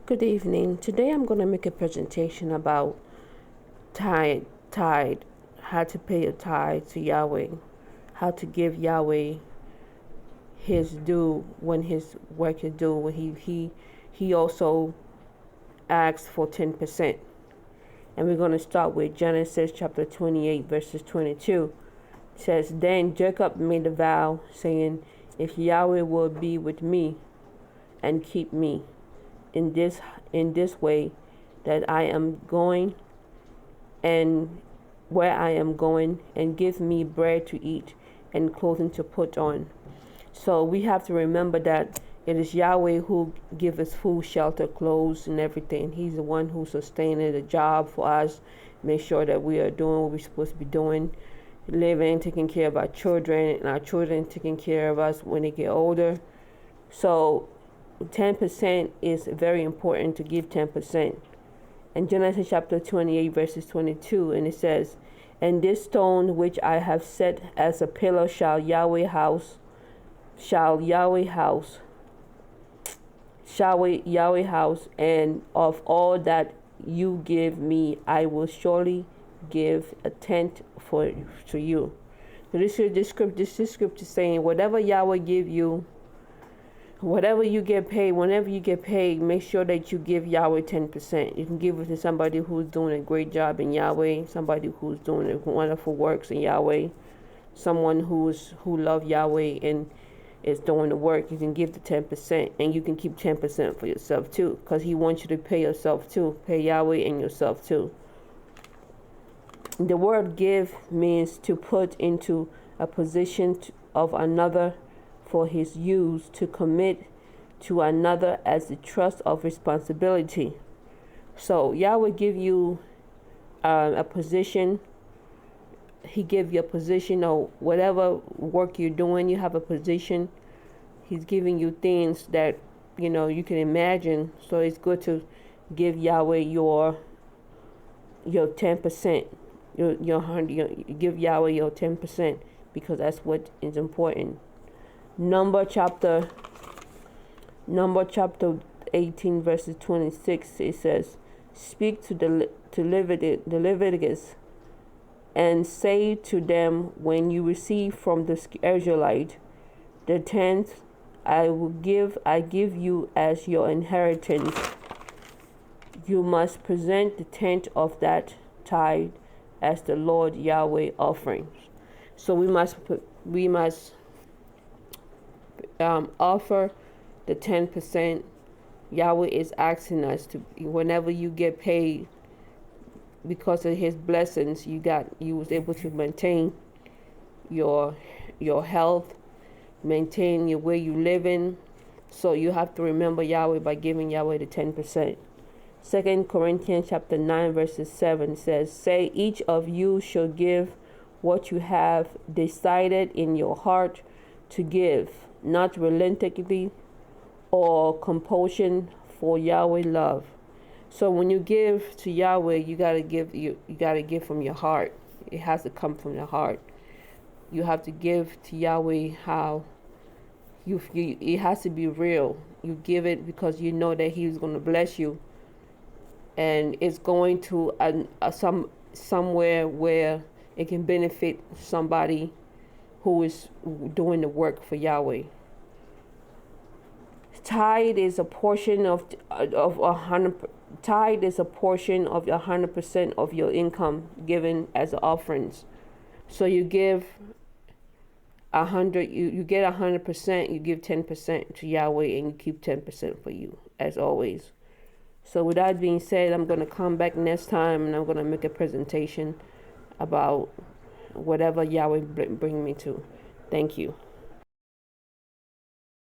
Good evening. Today I'm going to make a presentation about tithe, how to pay a tithe to Yahweh, how to give Yahweh his due when his work is due. When he also asks for 10%. And we're going to start with Genesis chapter 28 verses 22. It says, "Then Jacob made a vow, saying, If Yahweh will be with me and keep me in this way that I am going and where I am going, and give me bread to eat and clothing to put on." So we have to remember that it is Yahweh who gives us food, shelter, clothes, and everything. He's the one who sustains the job for us, make sure that we are doing what we're supposed to be doing, living, taking care of our children, and our children taking care of us when they get older. So 10% is very important to give 10%. In Genesis chapter 28 verses 22, and it says, "And this stone which I have set as a pillar shall Yahweh house, and of all that you give me, I will surely give a tenth to you." So this scripture saying, whatever Yahweh give you, whatever you get paid, whenever you get paid, make sure that you give Yahweh 10%. You can give it to somebody who's doing a great job in Yahweh, somebody who's doing a wonderful works in Yahweh, someone who love Yahweh and is doing the work. You can give the 10%, and you can keep 10% for yourself too, because He wants you to pay yourself too, pay Yahweh and yourself too. The word "give" means to put into a position of another for his use, to commit to another as the trust of responsibility. So Yahweh give you a position. He give you a position, or whatever work you're doing, you have a position. He's giving you things that you can imagine. So it's good to give Yahweh your 10%. Give Yahweh your 10%, because that's what is important. Number chapter 18 verses 26, it says, "Speak to Leviticus, and say to them, when you receive from the Israelite the tenth, I give you as your inheritance. You must present the tenth of that tithe as the Lord Yahweh offerings." So we must offer the 10%. Yahweh is asking us to, whenever you get paid, because of His blessings, you was able to maintain your health, maintain your way you live in. So you have to remember Yahweh by giving Yahweh the 10%. 2 Corinthians chapter 9 verses 7 says, "Say each of you shall give what you have decided in your heart to give, not reluctantly or compulsion, for Yahweh love." So when you give to Yahweh, you gotta give from your heart. It has to come from your heart. You have to give to Yahweh how it has to be real. You give it because you know that He's going to bless you, and it's going to somewhere where it can benefit somebody who is doing the work for Yahweh. Tithe is a portion of 100. Tithe is a portion of 100% of your income given as offerings. So you give 100. You get 100%. You give 10% to Yahweh, and you keep 10% for you, as always. So with that being said, I'm going to come back next time, and I'm going to make a presentation about whatever Yahweh bring me to. Thank you.